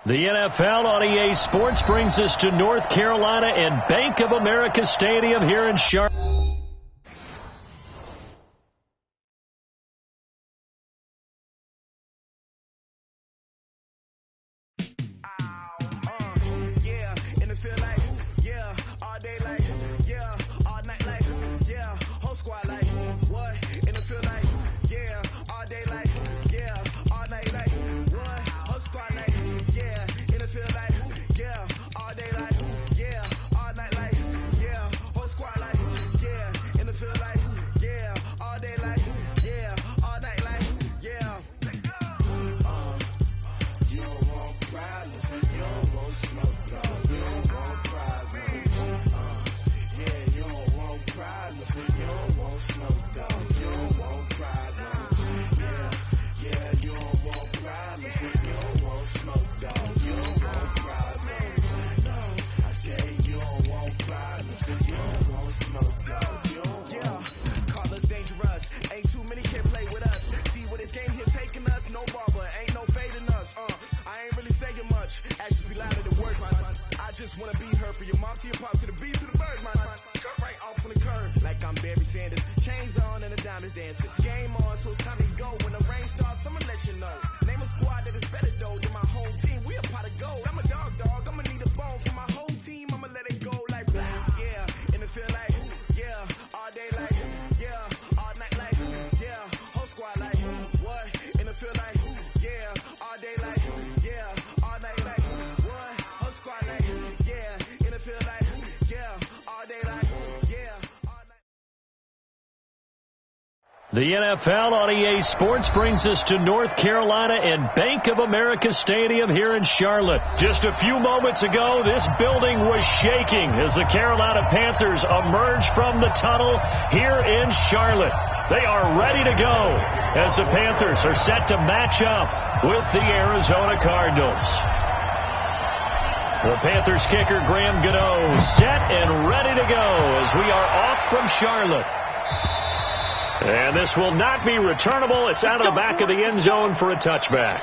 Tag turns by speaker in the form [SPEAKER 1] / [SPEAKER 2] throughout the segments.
[SPEAKER 1] The NFL on EA Sports brings us to North Carolina and Bank of America Stadium here in Charlotte. The NFL on EA Sports brings us to North Carolina and Bank of America Stadium here in Charlotte. Just a few moments ago, this building was shaking as the Carolina Panthers emerged from the tunnel here in Charlotte. They are ready to go as the Panthers are set to match up with the Arizona Cardinals. The Panthers kicker Graham Gano set and ready to go as we are off from Charlotte. And this will not be returnable. It's out of the back of the end zone for a touchback.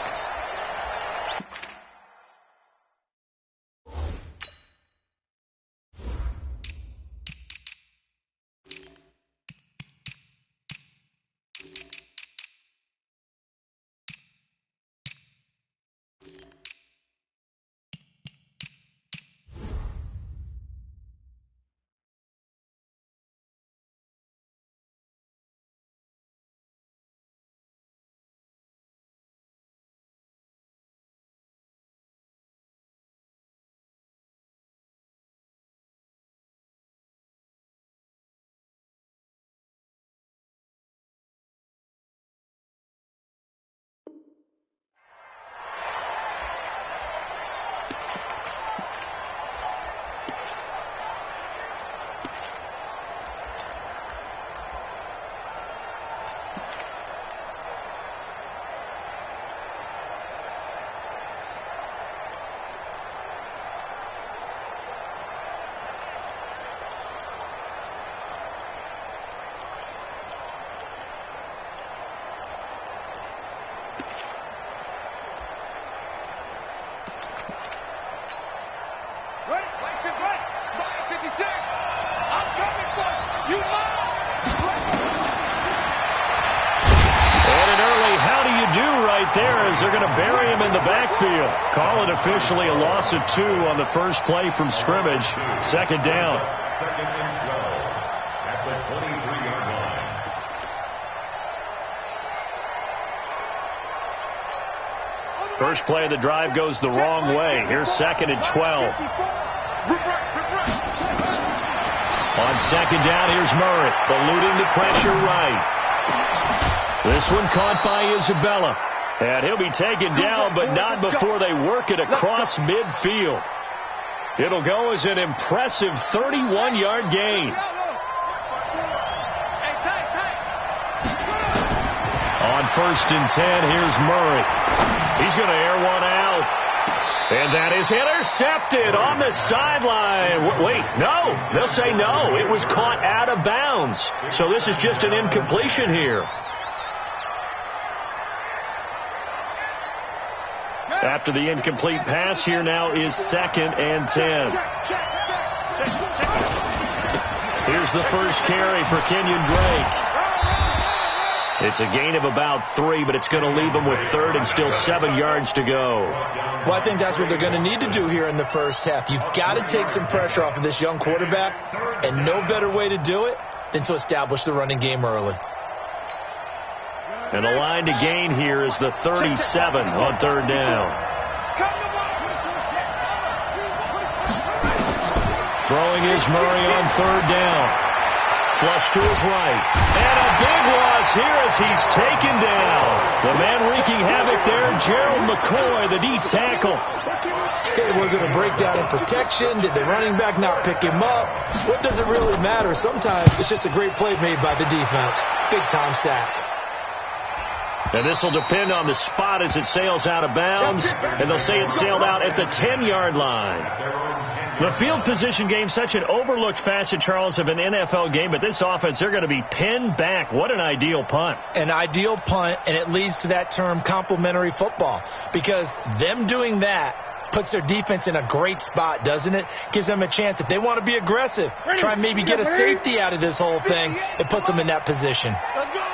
[SPEAKER 1] They're going to bury him in the backfield. Call it officially a loss of 2 on the first play from scrimmage. Second down.
[SPEAKER 2] Second and 12 at the 23-yard line.
[SPEAKER 1] First play of the drive goes the wrong way. Here's second and 12. On second down, here's Murray. Eluding the pressure right. This one caught by Isabella. And he'll be taken down, but not before they work it across midfield. It'll go as an impressive 31-yard gain. On first and 10, here's Murray. He's going to air one out. And that is intercepted on the sideline. Wait, no. They'll say no. It was caught out of bounds. So this is just an incompletion here. After the incomplete pass, here now is 2nd and 10. Here's the first carry for Kenyon Drake. It's a gain of about 3, but it's going to leave them with 3rd and still 7 yards to go.
[SPEAKER 3] Well, I think that's what they're going to need to do here in the first half. You've got to take some pressure off of this young quarterback, and no better way to do it than to establish the running game early.
[SPEAKER 1] And the line to gain here is the 37 on 3rd down. Throwing is Murray on 3rd down. Flush to his right. And a big loss here as he's taken down. The man wreaking havoc there, Gerald McCoy, the D tackle.
[SPEAKER 3] Okay, was it a breakdown in protection? Did the running back not pick him up? What does it really matter? Sometimes it's just a great play made by the defense. Big-time sack.
[SPEAKER 1] And this will depend on the spot as it sails out of bounds. And they'll say it sailed out at the 10-yard line. The field position game, such an overlooked facet, Charles, of an NFL game. But this offense, they're going to be pinned back. What an ideal punt.
[SPEAKER 3] An ideal punt, and it leads to that term complementary football. Because them doing that puts their defense in a great spot, doesn't it? Gives them a chance. If they want to be aggressive, try and maybe get a safety out of this whole thing, it puts them in that position.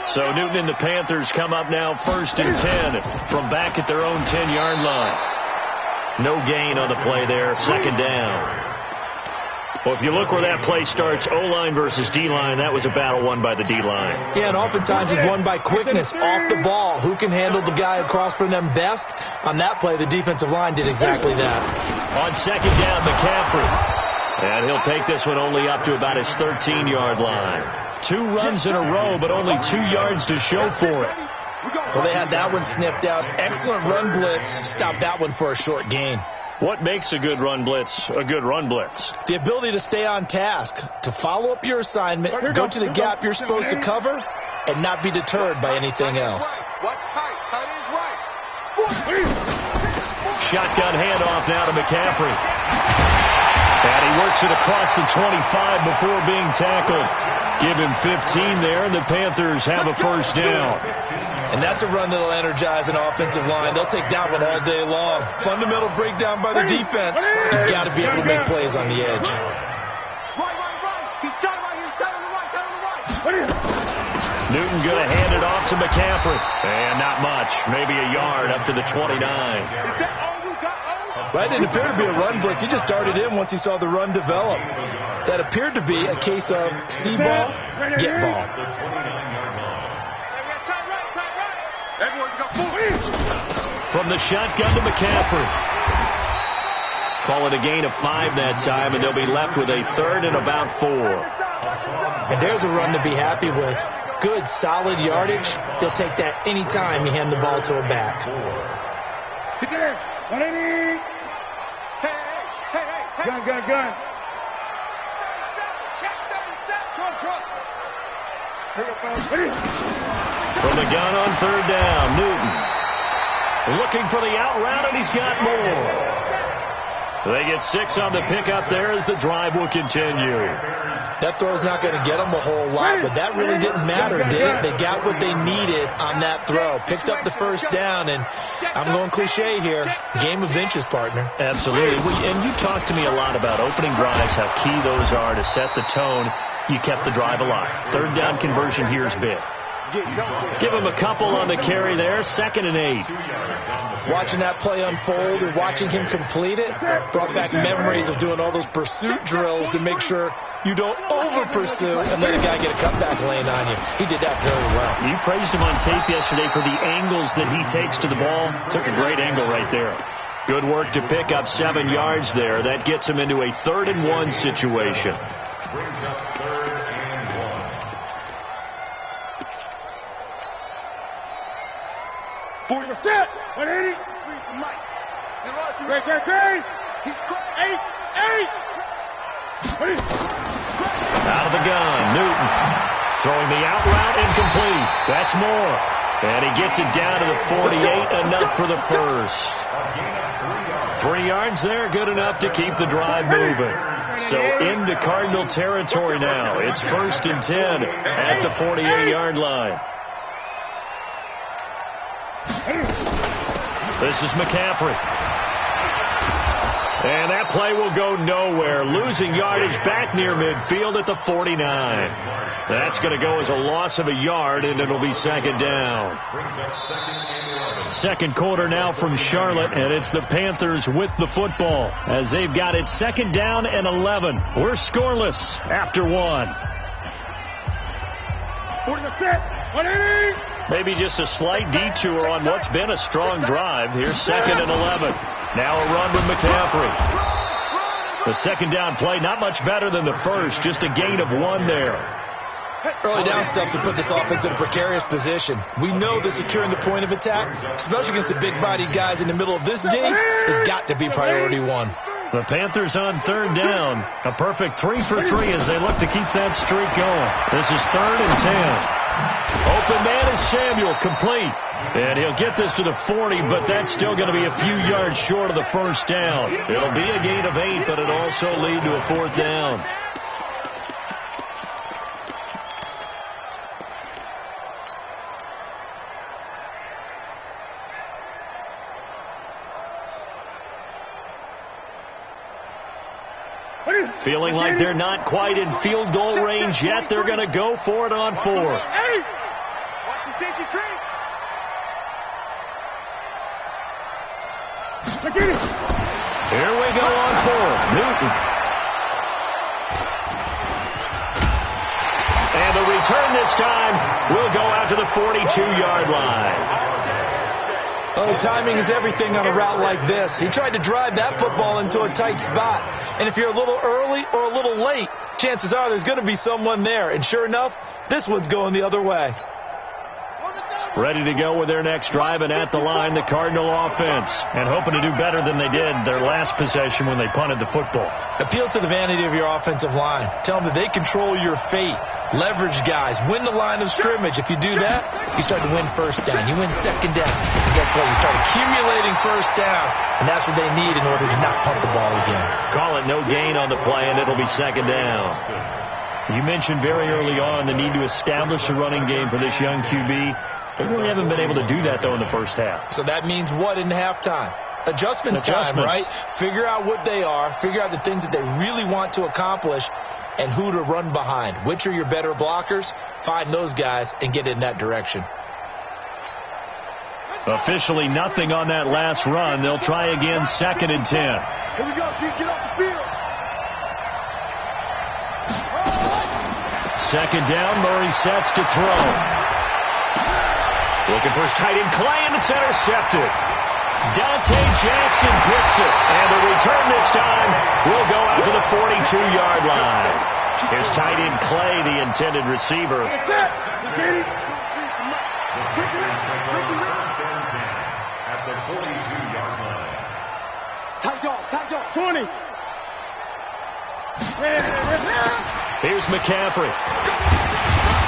[SPEAKER 1] So Newton and the Panthers come up now 1st and 10 from back at their own 10-yard line. No gain on the play there, 2nd down. Well, if you look where that play starts, O-line versus D-line, that was a battle won by the D-line.
[SPEAKER 3] Yeah, and oftentimes it's won by quickness off the ball. Who can handle the guy across from them best? On that play, the defensive line did exactly that.
[SPEAKER 1] On 2nd down, McCaffrey. And he'll take this one only up to about his 13-yard line. 2 runs in a row, but only 2 yards to show for it.
[SPEAKER 3] Well, they had that one sniffed out. Excellent run blitz. Stopped that one for a short gain.
[SPEAKER 1] What makes a good run blitz a good run blitz?
[SPEAKER 3] The ability to stay on task, to follow up your assignment, go to the gap you're supposed to cover, and not be deterred by anything else.
[SPEAKER 4] Watch tight. Tight is right.
[SPEAKER 1] Shotgun handoff now to McCaffrey. And he works it across the 25 before being tackled. Give him 15 there, and the Panthers have a 1st down.
[SPEAKER 3] And that's a run that will energize an offensive line. They'll take that one all day long. Fundamental breakdown by the defense. You've got to be able to make plays on the edge.
[SPEAKER 4] Right. He's tight right here. He's tight on the right.
[SPEAKER 1] Newton going to hand it off to McCaffrey. And not much. Maybe a yard up to the 29.
[SPEAKER 3] Right, didn't appear to be a run blitz. He just darted in once he saw the run develop. That appeared to be a case of see ball, get ball.
[SPEAKER 1] From the shotgun to McCaffrey. Call it a gain of 5 that time, and they'll be left with a 3rd and about 4.
[SPEAKER 3] And there's a run to be happy with. Good, solid yardage. They'll take that any time you hand the ball to a back.
[SPEAKER 4] Gun.
[SPEAKER 1] From the gun on 3rd down, Newton looking for the out route, and he's got more. They get 6 on the pickup there as the drive will continue.
[SPEAKER 3] That throw's not going to get them a whole lot, but that really didn't matter, did it? They got what they needed on that throw. Picked up the 1st down, and I'm going cliche here. Game of inches, partner.
[SPEAKER 1] Absolutely. And you talked to me a lot about opening drives, how key those are to set the tone. You kept the drive alive. 3rd down conversion here is big. Give him a couple on the carry there. 2nd and 8.
[SPEAKER 3] Watching that play unfold and watching him complete it brought back memories of doing all those pursuit drills to make sure you don't over-pursue and let a guy get a cutback lane on you. He did that very well.
[SPEAKER 1] You praised him on tape yesterday for the angles that he takes to the ball. Took a great angle right there. Good work to pick up 7 yards there. That gets him into a 3rd and 1 situation.
[SPEAKER 2] Brings up 3rd and 1.
[SPEAKER 4] Forward your step. 180. Great. He's great. 8.
[SPEAKER 1] Out of the gun, Newton throwing the out route incomplete. That's more. And he gets it down to the 48, enough for the 1st. 3 yards there, good enough to keep the drive moving. So into Cardinal territory now. It's 1st and 10 at the 48-yard line. This is McCaffrey. And that play will go nowhere. Losing yardage back near midfield at the 49. That's going to go as a loss of a yard, and it'll be second down. Second quarter now from Charlotte, and it's the Panthers with the football as they've got it second down and 11. We're scoreless after one. Maybe just a slight detour on what's been a strong drive. Here's second and 11. Now a run with McCaffrey. The second down play, not much better than the first, just a gain of 1 there.
[SPEAKER 3] Early down stuff to put this offense in a precarious position. We know that securing the point of attack, especially against the big-bodied guys in the middle of this day, has got to be priority 1.
[SPEAKER 1] The Panthers on third down. A perfect 3 for 3 as they look to keep that streak going. This is third and 10. Open man is Samuel, complete. And he'll get this to the 40, but that's still going to be a few yards short of the first down. It'll be a gain of 8, but it'll also lead to a fourth down. Feeling like they're not quite in field goal range yet. They're going to go for it on 4.
[SPEAKER 4] Watch the safety creep.
[SPEAKER 1] Here we go on 4. Newton. And the return this time will go out to the 42-yard line.
[SPEAKER 3] Oh, timing is everything on a route like this. He tried to drive that football into a tight spot. And if you're a little early or a little late, chances are there's going to be someone there. And sure enough, this one's going the other way.
[SPEAKER 1] Ready to go with their next drive, and at the line, the Cardinal offense. And hoping to do better than they did their last possession when they punted the football.
[SPEAKER 3] Appeal to the vanity of your offensive line. Tell them that they control your fate. Leverage guys. Win the line of scrimmage. If you do that, you start to win first down. You win second down. And guess what? You start accumulating first downs. And that's what they need in order to not punt the ball again.
[SPEAKER 1] Call it no gain on the play, and it'll be second down. You mentioned very early on the need to establish a running game for this young QB. They really haven't been able to do that, though, in the first half.
[SPEAKER 3] So that means what in halftime? Adjustments time, right? Figure out what they are. Figure out the things that they really want to accomplish and who to run behind. Which are your better blockers? Find those guys and get in that direction.
[SPEAKER 1] Officially nothing on that last run. They'll try again, second and 10.
[SPEAKER 4] Here we go, G. Get off the field.
[SPEAKER 1] Second down, Murray sets to throw. Looking for his tight end, Clay, and it's intercepted. Dante Jackson picks it, and the return this time will go out to the 42-yard line. Here's tight end Clay, the intended receiver.
[SPEAKER 2] At the 42-yard line.
[SPEAKER 4] Tight dog, 20.
[SPEAKER 1] Here's McCaffrey.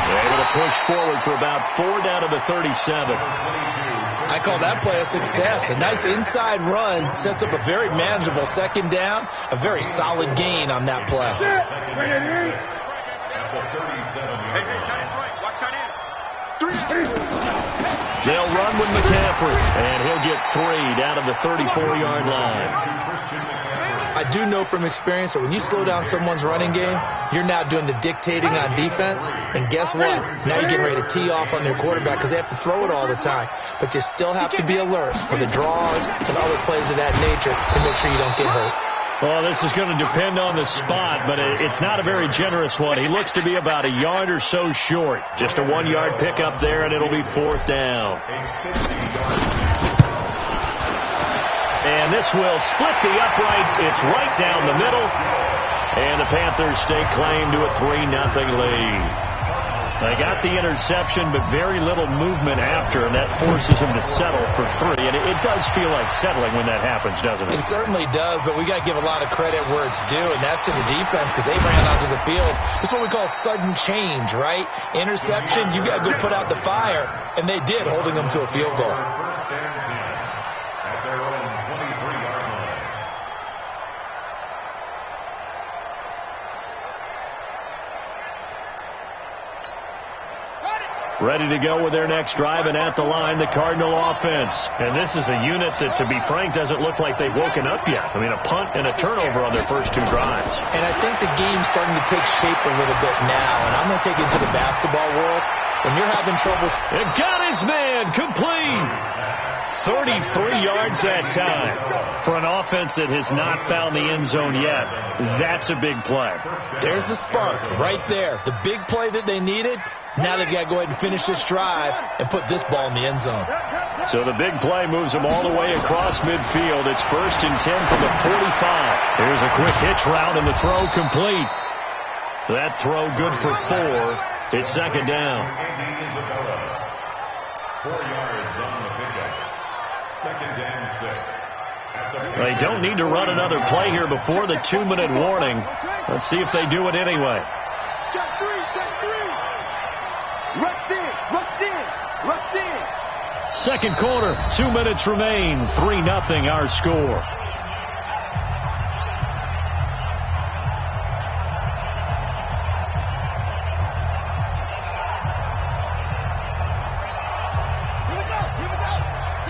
[SPEAKER 1] Able to push forward for about 4 down to the 37.
[SPEAKER 3] I call that play a success. A nice inside run sets up a very manageable second down. A very solid gain on that play.
[SPEAKER 2] At the 37-yard line.
[SPEAKER 1] They'll run with McCaffrey, and he'll get 3 down to the 34-yard line.
[SPEAKER 3] I do know from experience that when you slow down someone's running game, you're now doing the dictating on defense. And guess what? Now you're getting ready to tee off on their quarterback because they have to throw it all the time. But you still have to be alert for the draws and other plays of that nature to make sure you don't get hurt.
[SPEAKER 1] Well, this is going to depend on the spot, but it's not a very generous one. He looks to be about a yard or so short. Just a 1-yard pickup there, and it'll be fourth down. And this will split the uprights. It's right down the middle. And the Panthers stake claim to a 3-0 lead. They got the interception, but very little movement after, and that forces them to settle for 3. And it does feel like settling when that happens, doesn't it?
[SPEAKER 3] It certainly does, but we got to give a lot of credit where it's due, and that's to the defense because they ran onto the field. It's what we call sudden change, right? Interception, you got to go put out the fire, and they did, holding them to a field goal.
[SPEAKER 2] First and 10 at their own 23-yard line.
[SPEAKER 1] Ready to go with their next drive, and at the line, the Cardinal offense. And this is a unit that, to be frank, doesn't look like they've woken up yet. I mean, a punt and a turnover on their first 2 drives.
[SPEAKER 3] And I think the game's starting to take shape a little bit now. And I'm going to take it to the basketball world. When you're having trouble...
[SPEAKER 1] It got his man complete. 33 yards that time. For an offense that has not found the end zone yet, that's a big play.
[SPEAKER 3] There's the spark right there. The big play that they needed. Now they've got to go ahead and finish this drive and put this ball in the end zone.
[SPEAKER 1] So the big play moves them all the way across midfield. It's 1st and 10 from the 45. Here's a quick hitch route, and the throw complete. That throw good for 4. It's 2nd down.
[SPEAKER 2] 4 yards on the pickup. 2nd and 6.
[SPEAKER 1] They don't need to run another play here before the 2-minute warning. Let's see if they do it anyway.
[SPEAKER 4] Check 3, check 3. Rush in, rush in, rush in.
[SPEAKER 1] Second quarter, 2 minutes remain. 3-0 our score.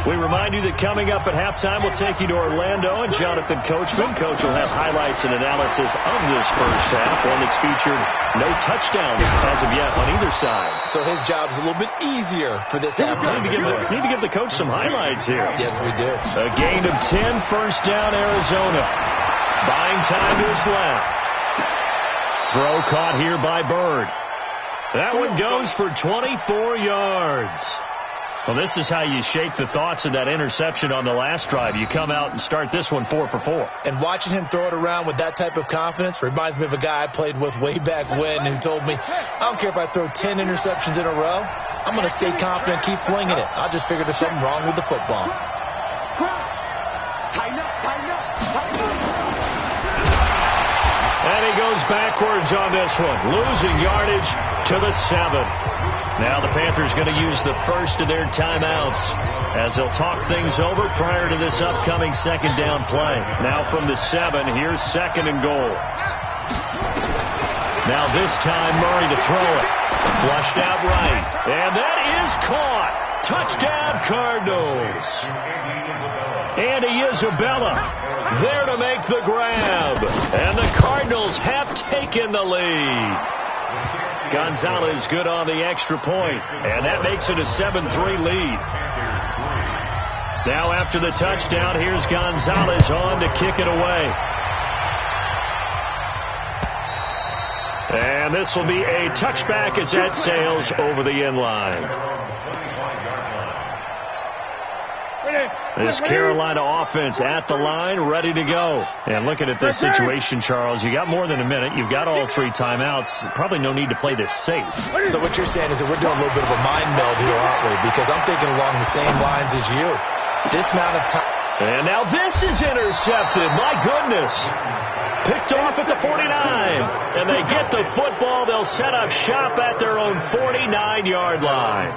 [SPEAKER 1] We remind you that coming up at halftime, we'll take you to Orlando and Jonathan Coachman. Coach will have highlights and analysis of this first half, one that's featured no touchdowns as of yet on either side.
[SPEAKER 3] So his job's a little bit easier for this halftime.
[SPEAKER 1] Need to give the coach some highlights here.
[SPEAKER 3] Yes, we do.
[SPEAKER 1] A gain of 10, first down Arizona. Buying time to his left. Throw caught here by Bird. That one goes for 24 yards. Well, this is how you shake the thoughts of that interception on the last drive. You come out and start this one 4 for 4.
[SPEAKER 3] And watching him throw it around with that type of confidence reminds me of a guy I played with way back when who told me, I don't care if I throw 10 interceptions in a row. I'm going to stay confident, keep flinging it. I just figured there's something wrong with the football.
[SPEAKER 4] Tighten up, tighten up, tighten up.
[SPEAKER 1] And he goes backwards on this one, losing yardage to the 7. Now the Panthers going to use the first of their timeouts as they'll talk things over prior to this upcoming 2nd down play. Now from the 7, here's 2nd and goal. Now this time Murray to throw it. Flushed out right. And that is caught. Touchdown Cardinals. Andy Isabella there to make the grab. And the Cardinals have taken the lead. Gonzalez good on the extra point, and that makes it a 7-3 lead. Now after the touchdown, here's Gonzalez on to kick it away. And this will be a touchback as that sails over the end line. This Carolina offense at the line, ready to go. And looking at this situation, Charles, you got more than a minute. You've got all 3 timeouts. Probably no need to play this safe.
[SPEAKER 3] So what you're saying is that we're doing a little bit of a mind meld here, aren't we? Because I'm thinking along the same lines as you. This amount of time.
[SPEAKER 1] And now this is intercepted. My goodness. Picked off at the 49. And they get the football. They'll set up shop at their own 49-yard line.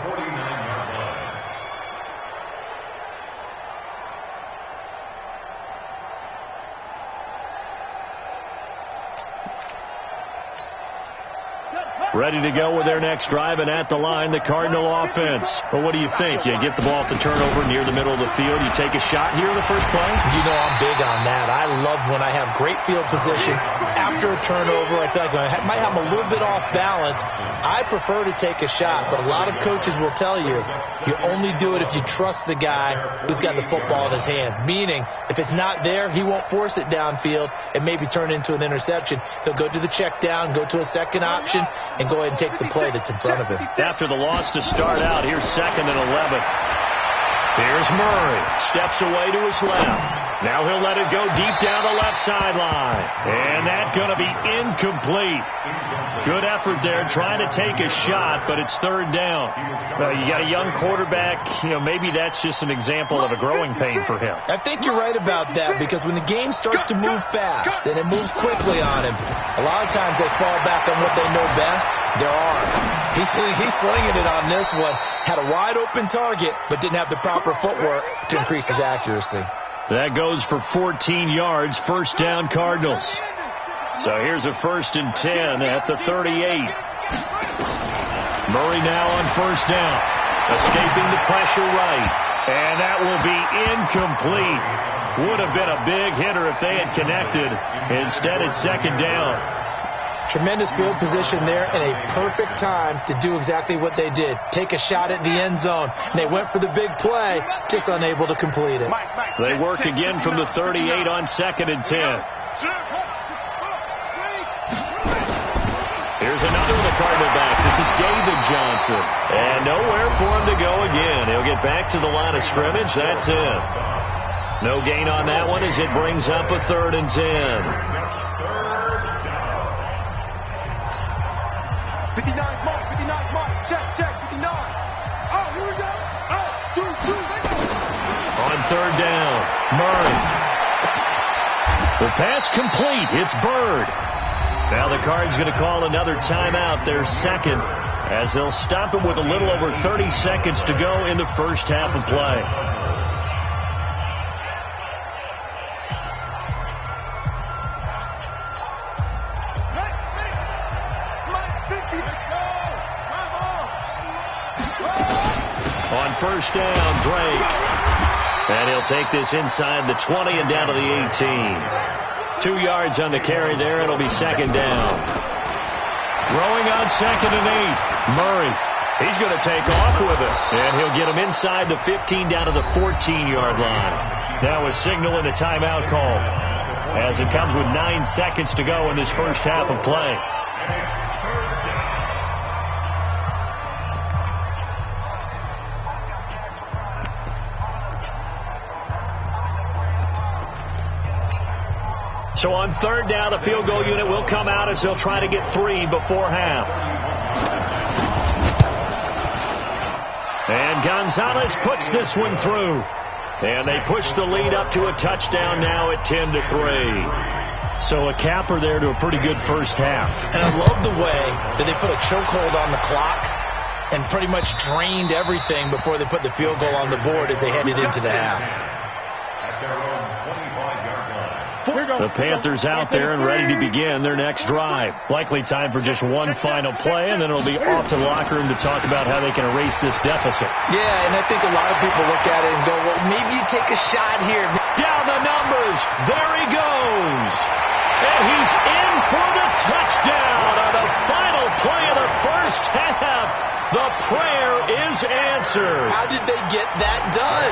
[SPEAKER 1] Ready to go with their next drive, and at the line, the Cardinal offense. Well, what do you think? You get the ball off the turnover near the middle of the field. You take a shot here in the first play?
[SPEAKER 3] You know I'm big on that. I love when I have great field position. After a turnover, I feel like I might have a little bit off balance. I prefer to take a shot, but a lot of coaches will tell you, you only do it if you trust the guy who's got the football in his hands. Meaning, if it's not there, he won't force it downfield and maybe turn it into an interception. He'll go to the check down, go to a second option, and go ahead and take the play that's in front of him.
[SPEAKER 1] After the loss to start out, here's 2nd and 11. Here's Murray. Steps away to his left. Now he'll let it go deep down the left sideline. And that's going to be incomplete. Good effort there trying to take a shot, but it's 3rd down. You got a young quarterback. Maybe that's just an example of a growing pain for him.
[SPEAKER 3] I think you're right about that, because when the game starts to move fast and it moves quickly on him, a lot of times they fall back on what they know best, their arm. He's slinging it on this one. Had a wide open target, but didn't have the proper footwork to increase his accuracy.
[SPEAKER 1] That goes for 14 yards, 1st down Cardinals. So here's a 1st and 10 at the 38. Murray now on first down. Escaping the pressure right. And that will be incomplete. Would have been a big hitter if they had connected. Instead, it's second down.
[SPEAKER 3] Tremendous field position there and a perfect time to do exactly what they did. Take a shot at the end zone. And they went for the big play, just unable to complete it.
[SPEAKER 1] They work again from the 38 on 2nd and 10. Here's another of the Cardinal backs. This is David Johnson. And nowhere for him to go again. He'll get back to the line of scrimmage. That's it. No gain on that one as it brings up a 3rd and 10.
[SPEAKER 4] 59 mark, 59 mark. Check, 59. Oh, here we go. Oh, 2, they go.
[SPEAKER 1] On 3rd down, Murray. The pass complete. It's Bird. Now the Cards going to call another timeout, their second, as they'll stop it with a little over 30 seconds to go in the first half of play. On first down, Drake. And he'll take this inside the 20 and down to the 18. 2 yards on the carry there. It'll be second down. Throwing on 2nd and 8. Murray. He's going to take off with it. And he'll get him inside the 15 down to the 14-yard line. Now a signal and a timeout call as it comes with 9 seconds to go in this first half of play. So on 3rd down, the field goal unit will come out as they'll try to get 3 before half. And Gonzalez puts this one through. And they push the lead up to a touchdown now at 10-3. So a capper there to a pretty good first half.
[SPEAKER 3] And I love the way that they put a chokehold on the clock and pretty much drained everything before they put the field goal on the board as they headed into the half.
[SPEAKER 1] The Panthers out there and ready to begin their next drive. Likely time for just one final play, and then it'll be off to the locker room to talk about how they can erase this deficit.
[SPEAKER 3] Yeah, and I think a lot of people look at it and go, well, maybe you take a shot here.
[SPEAKER 1] Down the numbers. There he goes. And he's in for the touchdown on the final play of the first half. The prayer is answered.
[SPEAKER 3] How did they get that done?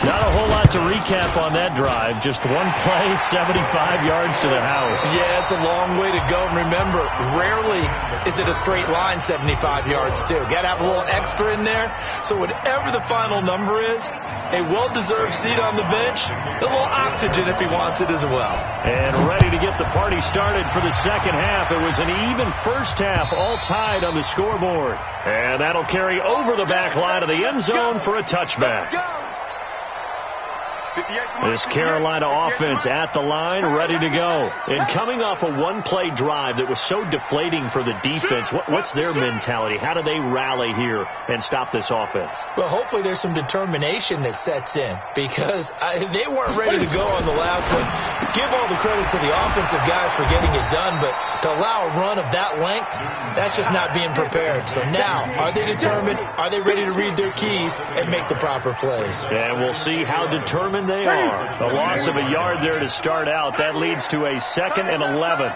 [SPEAKER 1] Not a whole lot to recap on that drive. Just one play, 75 yards to the house.
[SPEAKER 3] Yeah, it's a long way to go. And remember, rarely is it a straight line 75 yards, too. Got to have a little extra in there. So whatever the final number is, a well-deserved seat on the bench, a little oxygen if he wants it as well.
[SPEAKER 1] And ready to get the party started for the second half. It was an even first half, all tied on the scoreboard. And that'll carry over the back line of the end zone for a touchback. This Carolina offense at the line, ready to go. And coming off a one-play drive that was so deflating for the defense, what's their mentality? How do they rally here and stop this offense?
[SPEAKER 3] Well, hopefully there's some determination that sets in because they weren't ready to go on the last one. Give all the credit to the offensive guys for getting it done, but to allow a run of that length, that's just not being prepared. So now, are they determined? Are they ready to read their keys and make the proper plays?
[SPEAKER 1] And we'll see how determined they are. A loss of a yard there to start out. That leads to a 2nd and 11.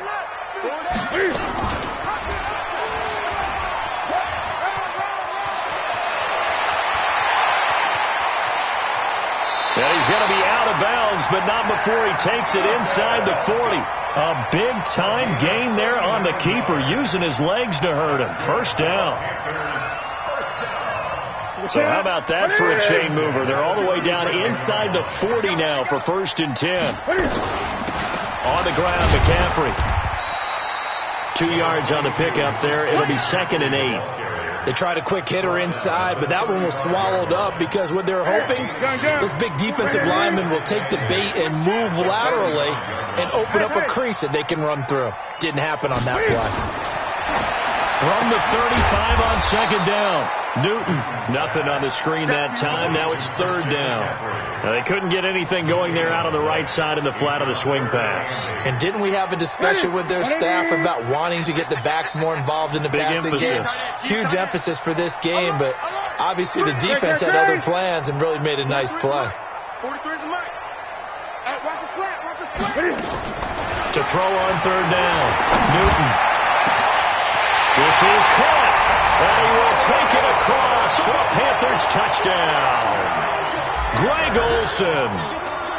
[SPEAKER 1] And he's going to be out of bounds, but not before he takes it inside the 40. A big-time gain there on the keeper, using his legs to hurt him. First down. So how about that for a chain mover? They're all the way down inside the 40 now for 1st and 10. On the ground, McCaffrey. 2 yards on the pickup there. It'll be 2nd and 8.
[SPEAKER 3] They tried a quick hitter inside, but that one was swallowed up because what they're hoping, this big defensive lineman will take the bait and move laterally and open up a crease that they can run through. Didn't happen on that play.
[SPEAKER 1] From the 35 on second down. Newton, nothing on the screen that time. Now it's third down. Now, they couldn't get anything going there out on the right side in the flat of the swing pass.
[SPEAKER 3] And didn't we have a discussion with their staff about wanting to get the backs more involved in the passing game? Huge emphasis for this game, but obviously the defense had other plans and really made a nice play.
[SPEAKER 4] 43 is the mic. Watch this flat. Watch this flat.
[SPEAKER 1] To throw on third down. Newton. This is caught. And he will take it across for a Panthers touchdown. Greg Olsen,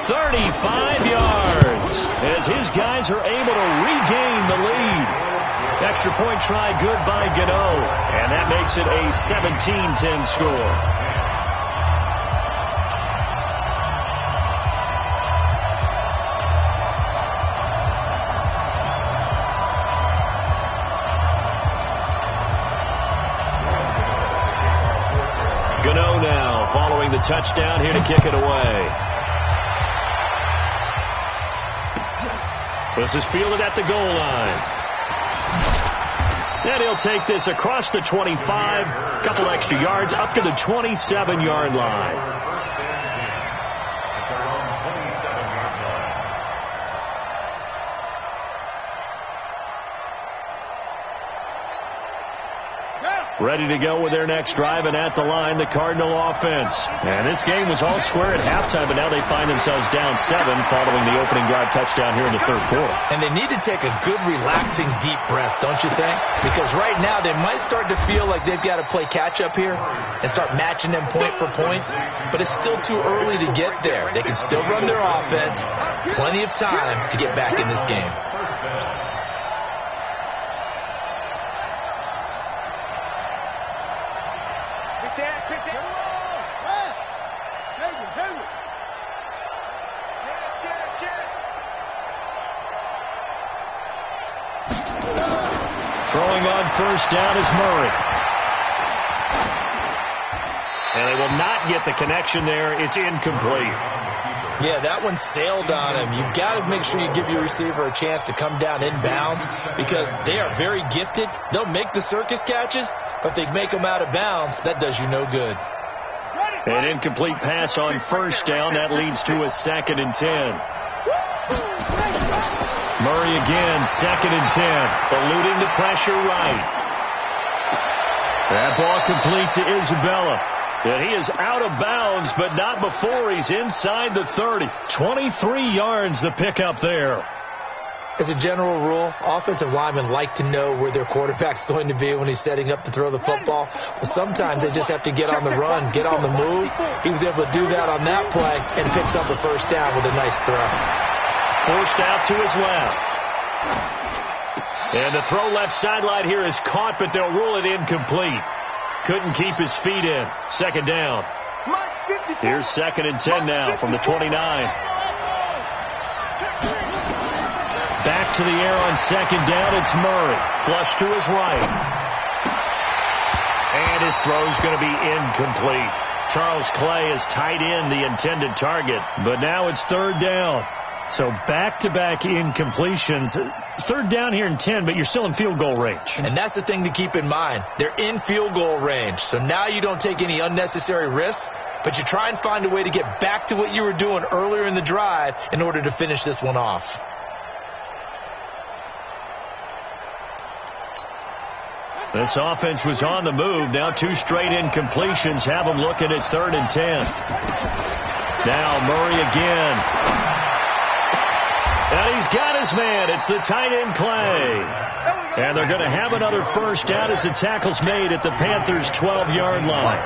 [SPEAKER 1] 35 yards, as his guys are able to regain the lead. Extra point try good by Gano, and that makes it a 17-10 score. Gano now following the touchdown here to kick it away. This is fielded at the goal line. And he'll take this across the 25, a couple extra yards up to the 27-yard line. Ready to go with their next drive, and at the line, the Cardinal offense. And this game was all square at halftime, but now they find themselves down 7 following the opening drive touchdown here in the third quarter. And they need to take a good, relaxing, deep breath, don't you think? Because right now they might start to feel like they've got to play catch-up here and start matching them point for point, but it's still too early to get there. They can still run their offense. Plenty of time to get back in this game. Throwing on first down is Murray. And they will not get the connection there. It's incomplete.
[SPEAKER 3] Yeah, that one sailed on him. You've got to make sure you give your receiver a chance to come down inbounds because they are very gifted. They'll make the circus catches, but they make them out of bounds. That does you no good.
[SPEAKER 1] An incomplete pass on first down. That leads to a 2nd and 10. Murray again, 2nd and 10. Eluding the pressure right. That ball complete to Isabella. And he is out of bounds, but not before he's inside the 30. 23 yards the pickup there.
[SPEAKER 3] As a general rule, offensive linemen like to know where their quarterback's going to be when he's setting up to throw the football. But sometimes they just have to get on the run, get on the move. He was able to do that on that play and picks up a first down with a nice throw.
[SPEAKER 1] Forced out to his left. And the throw left sideline here is caught, but they'll rule it incomplete. Couldn't keep his feet in. 2nd down. Here's 2nd and 10 now from the 29. Back to the air on 2nd down. It's Murray. Flush to his right. And his throw's going to be incomplete. Charles Clay has tied in the intended target, but now it's 3rd down. So back-to-back incompletions. 3rd down here in 10, but you're still in field goal range.
[SPEAKER 3] And that's the thing to keep in mind. They're in field goal range. So now you don't take any unnecessary risks, but you try and find a way to get back to what you were doing earlier in the drive in order to finish this one off.
[SPEAKER 1] This offense was on the move. Now 2 straight incompletions have them looking at 3rd and 10. Now Murray again. And he's got his man. It's the tight end Clay. And they're going to have another first down as the tackle's made at the Panthers' 12-yard line.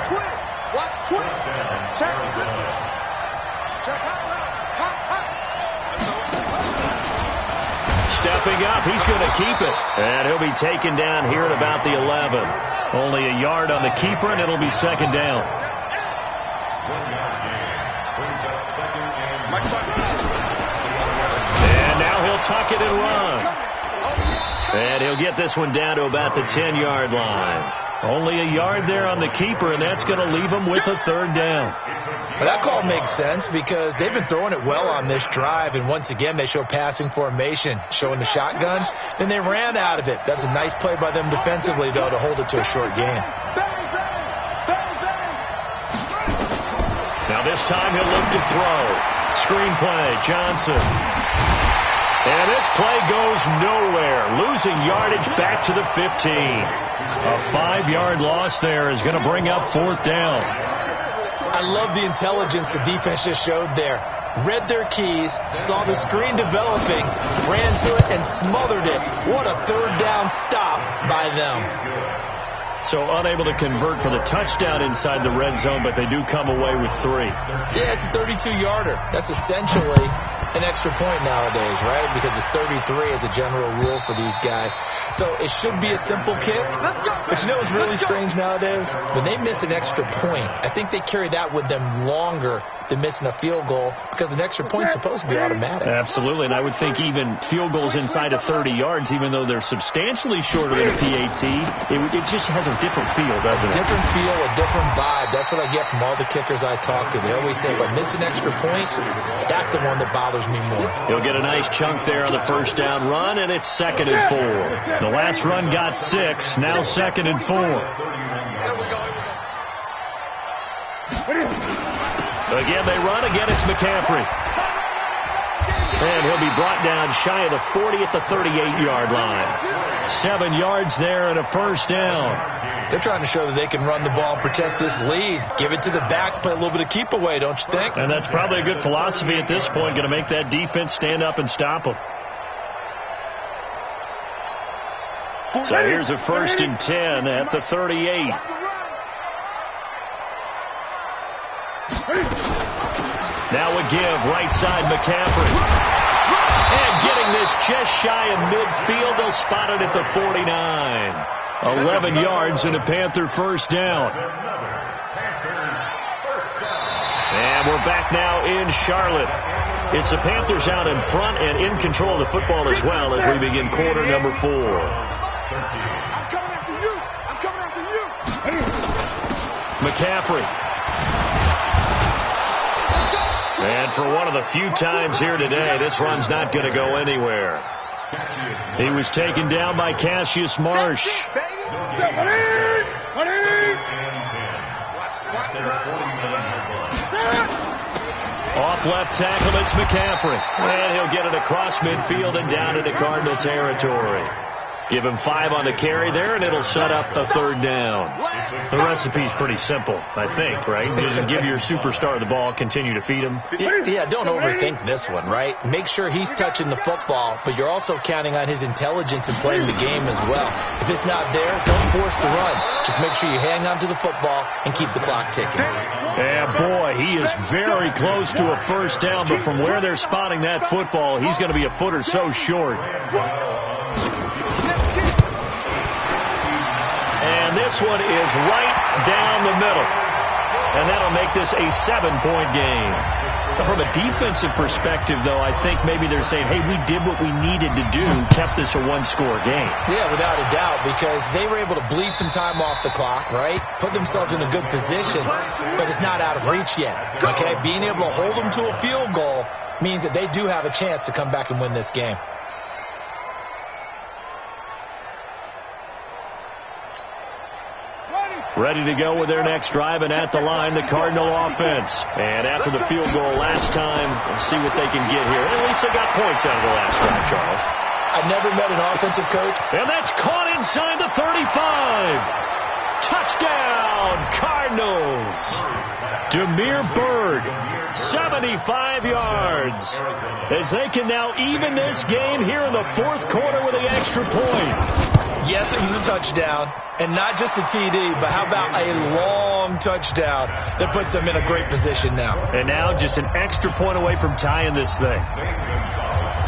[SPEAKER 1] Stepping up, he's going to keep it. And he'll be taken down here at about the 11. Only a yard on the keeper, and it'll be 2nd down. And now he'll tuck it and run. And he'll get this one down to about the 10-yard line. Only a yard there on the keeper, and that's going to leave them with a third down.
[SPEAKER 3] Well, that call makes sense because they've been throwing it well on this drive, and once again they show passing formation, showing the shotgun. Then they ran out of it. That's a nice play by them defensively, though, to hold it to a short gain.
[SPEAKER 1] Now this time he'll look to throw. Screenplay, Johnson. And this play goes nowhere. Losing yardage back to the 15. A 5-yard loss there is going to bring up fourth down.
[SPEAKER 3] I love the intelligence the defense just showed there. Read their keys, saw the screen developing, ran to it, and smothered it. What a third down stop by them.
[SPEAKER 1] So unable to convert for the touchdown inside the red zone, but they do come away with 3.
[SPEAKER 3] Yeah, it's a 32-yarder. That's essentially an extra point nowadays, right? Because it's 33 as a general rule for these guys. So it should be a simple kick. But you know what's really strange nowadays? When they miss an extra point, I think they carry that with them longer than missing a field goal because an extra point is supposed to be automatic.
[SPEAKER 1] Absolutely, and I would think even field goals inside of 30 yards, even though they're substantially shorter than a PAT, it just has a different feel, doesn't it?
[SPEAKER 3] A different feel, a different vibe. That's what I get from all the kickers I talk to. They always say, if I miss an extra point, that's the one that bothers me more.
[SPEAKER 1] He'll get a nice chunk there on the first down run, and it's 2nd and 4. The last run got 6, now 2nd and 4. Again, they run. Again, it's McCaffrey. And he'll be brought down shy of the 40 at the 38-yard line. 7 yards there and a first down.
[SPEAKER 3] They're trying to show that they can run the ball and protect this lead. Give it to the backs, play a little bit of keep away, don't you think?
[SPEAKER 1] And that's probably a good philosophy at this point, going to make that defense stand up and stop them. So here's a 1st and 10 at the 38. Now a give, right side McCaffrey. And getting this just shy of midfield, they'll spot it at the 49. 11 yards and a Panther first down. And we're back now in Charlotte. It's the Panthers out in front and in control of the football as well as we begin quarter number 4.
[SPEAKER 4] I'm coming after you. I'm coming after you.
[SPEAKER 1] McCaffrey. And for one of the few times here today, this run's not going to go anywhere. He was taken down by Cassius Marsh. Off left tackle, it's McCaffrey. And he'll get it across midfield and down into Cardinal territory. Give him 5 on the carry there, and it'll set up a third down. The recipe's pretty simple, I think, right? Just give your superstar the ball, continue to feed him.
[SPEAKER 3] Yeah, don't overthink this one, right? Make sure he's touching the football, but you're also counting on his intelligence in playing the game as well. If it's not there, don't force the run. Just make sure you hang on to the football and keep the clock ticking.
[SPEAKER 1] Yeah, boy, he is very close to a first down, but from where they're spotting that football, he's going to be a foot or so short. And this one is right down the middle. And that'll make this a 7-point game. From a defensive perspective, though, I think maybe they're saying, hey, we did what we needed to do, kept this a one-score game.
[SPEAKER 3] Yeah, without a doubt, because they were able to bleed some time off the clock, right? Put themselves in a good position, but it's not out of reach yet, okay? Being able to hold them to a field goal means that they do have a chance to come back and win this game.
[SPEAKER 1] Ready to go with their next drive, and at the line, the Cardinal offense. And after the field goal last time, let's see what they can get here. At least they got points out of the last drive, Charles.
[SPEAKER 3] I've never met an offensive coach.
[SPEAKER 1] And that's caught inside the 35. Touchdown, Cardinals. Demir Bird, 75 yards. As they can now even this game here in the fourth quarter with the extra point.
[SPEAKER 3] Yes, it was a touchdown, and not just a TD, but how about a long touchdown that puts them in a great position now.
[SPEAKER 1] And now just an extra point away from tying this thing.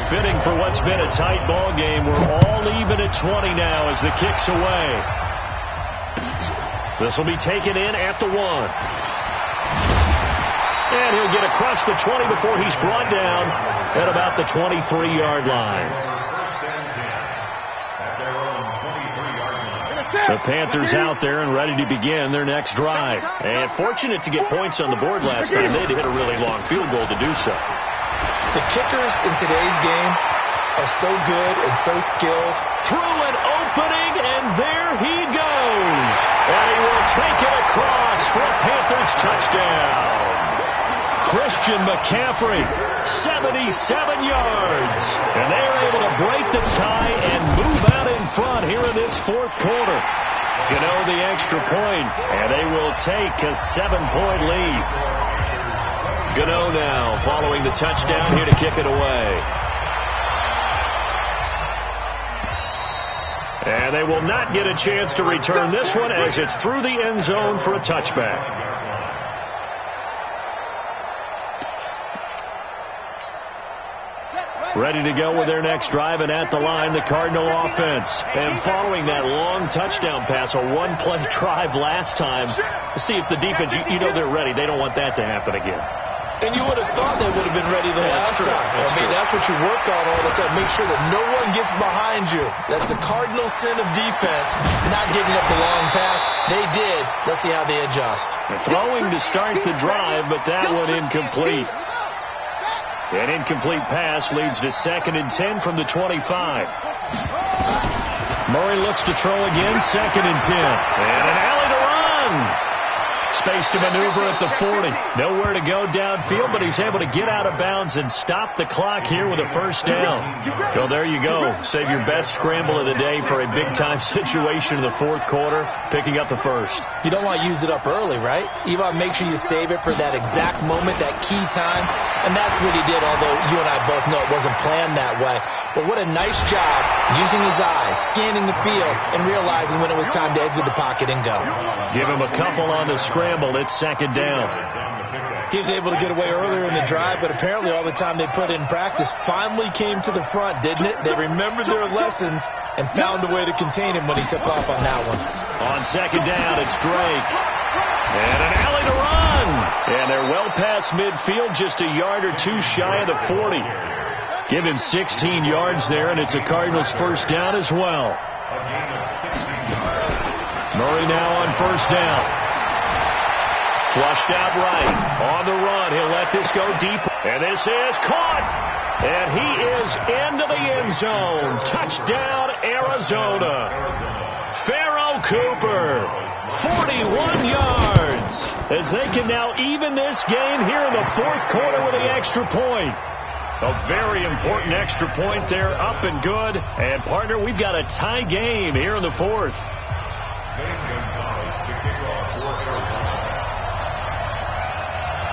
[SPEAKER 1] Fitting for what's been a tight ball game. We're all even at 20 now as the kick's away. This will be taken in at the 1. And he'll get across the 20 before he's brought down at about the 23-yard line. The Panthers out there and ready to begin their next drive. And fortunate to get points on the board last time. They had to hit a really long field goal to do so.
[SPEAKER 3] The kickers in today's game are so good and so skilled.
[SPEAKER 1] Through an opening, and there he goes. And he will take it across for a Panthers touchdown. Christian McCaffrey, 77 yards. And they are able to break the tie and move out in front here in this fourth quarter. The extra point, and they will take a 7-point lead. Gano now following the touchdown, here to kick it away. And they will not get a chance to return this one as it's through the end zone for a touchback. Ready to go with their next drive, and at the line, the Cardinal offense. And following that long touchdown pass, a one-play drive last time, see if the defense, they're ready. They don't want that to happen again.
[SPEAKER 3] And you would have thought they would have been ready the last time. That's what you work on all the time. Make sure that no one gets behind you. That's the cardinal sin of defense, not giving up the long pass. They did. Let's see how they adjust.
[SPEAKER 1] Throwing to start the drive, but that one incomplete. An incomplete pass leads to 2nd and 10 from the 25. Murray looks to throw again, 2nd and 10. And an alley to run. Space to maneuver at the 40. Nowhere to go downfield, but he's able to get out of bounds and stop the clock here with a first down. So there you go. Save your best scramble of the day for a big-time situation in the fourth quarter, picking up the first.
[SPEAKER 3] You don't want to use it up early, right? You want to make sure you save it for that exact moment, that key time. And that's what he did, although you and I both know it wasn't planned that way. But what a nice job using his eyes, scanning the field, and realizing when it was time to exit the pocket and go.
[SPEAKER 1] Give him a couple on the scramble. It's 2nd down.
[SPEAKER 3] He was able to get away earlier in the drive, but apparently all the time they put in practice finally came to the front, didn't it? They remembered their lessons and found a way to contain him when he took off on that one.
[SPEAKER 1] On 2nd down, it's Drake. And an alley to run. And they're well past midfield, just a yard or two shy of the 40. Give him 16 yards there, and it's a Cardinals first down as well. Murray now on first down. Flushed out right. On the run. He'll let this go deep. And this is caught. And he is into the end zone. Touchdown, Arizona. Pharaoh Cooper, 41 yards. As they can now even this game here in the fourth quarter with the extra point. A very important extra point there, up and good. And, partner, we've got a tie game here in the fourth.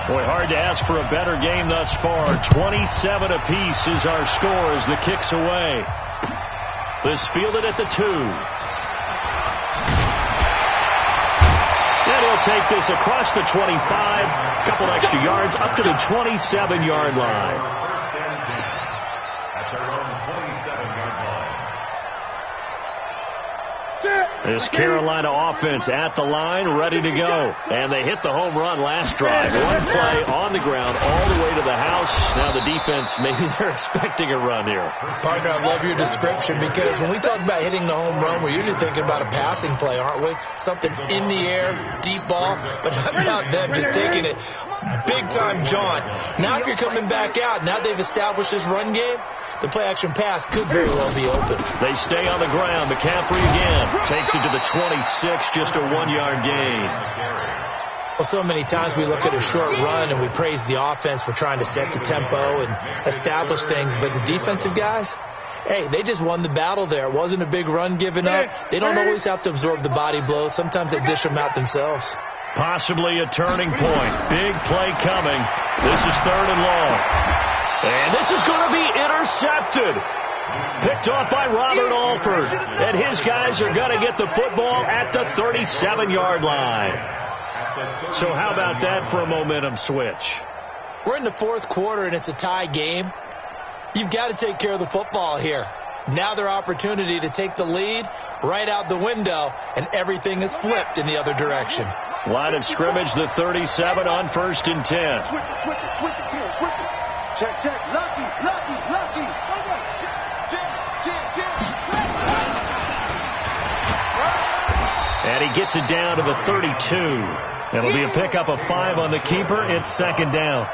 [SPEAKER 1] Boy, hard to ask for a better game thus far. 27 apiece is our score as the kick's away. This fielded at the 2. And he'll take this across the 25. A couple extra yards up to the 27-yard line. This Carolina offense at the line, ready to go. And they hit the home run last drive. One play on the ground all the way to the house. Now the defense, maybe they're expecting a run here.
[SPEAKER 3] Partner, I love your description because when we talk about hitting the home run, we're usually thinking about a passing play, aren't we? Something in the air, deep ball. But how about them just taking it big-time jaunt? Now if you're coming back out, now they've established this run game, the play-action pass could very well be open.
[SPEAKER 1] They stay on the ground. McCaffrey again takes it to the 26, just a 1-yard gain.
[SPEAKER 3] Well, so many times we look at a short run and we praise the offense for trying to set the tempo and establish things, but the defensive guys, hey, they just won the battle there. It wasn't a big run given up. They don't always have to absorb the body blows. Sometimes they dish them out themselves.
[SPEAKER 1] Possibly a turning point. Big play coming. This is 3rd and long. And this is going to be intercepted. Picked off by Robert Alford. And his guys are going to get the football at the 37-yard line. So how about that for a momentum switch?
[SPEAKER 3] We're in the fourth quarter, and it's a tie game. You've got to take care of the football here. Now their opportunity to take the lead right out the window, and everything is flipped in the other direction.
[SPEAKER 1] Line of scrimmage, the 37 on 1st and 10.
[SPEAKER 4] Switch it, here, switch it. Check, lucky. Check.
[SPEAKER 1] And he gets it down to the 32. It'll be a pickup of 5 on the keeper. It's second down.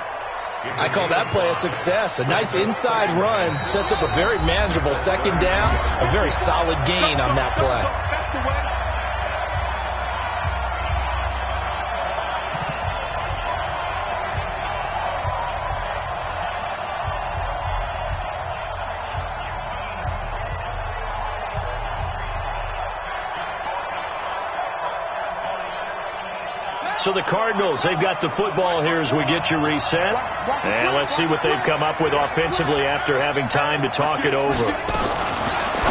[SPEAKER 3] I call that play a success. A nice inside run sets up a very manageable second down. A very solid gain on that play.
[SPEAKER 1] So the Cardinals, they've got the football here as we get you reset. And let's see what they've come up with offensively after having time to talk it over.